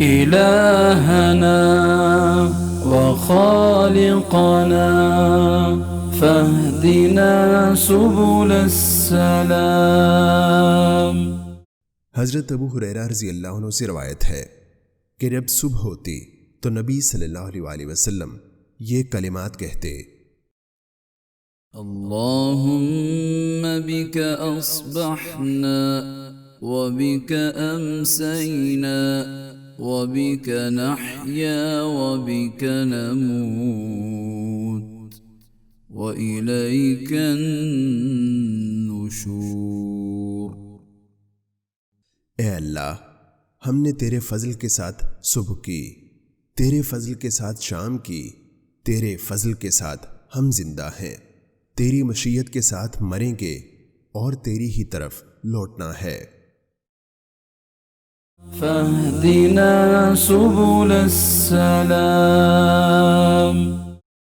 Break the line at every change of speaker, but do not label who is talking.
إلهنا وخالقنا فاهدنا سبل السلام۔
حضرت ابو ہریرہ رضی اللہ عنہ سے روایت ہے کہ جب صبح ہوتی تو نبی صلی اللہ علیہ وآلہ وسلم یہ کلمات کہتے:
اللهم بك أصبحنا وبك أمسينا وبك نحيا وبك نموت وإليك النشور۔
اے اللہ، ہم نے تیرے فضل کے ساتھ صبح کی، تیرے فضل کے ساتھ شام کی، تیرے فضل کے ساتھ ہم زندہ ہیں، تیری مشیت کے ساتھ مریں گے اور تیری ہی طرف لوٹنا ہے۔
فاهدنا سبل السلام۔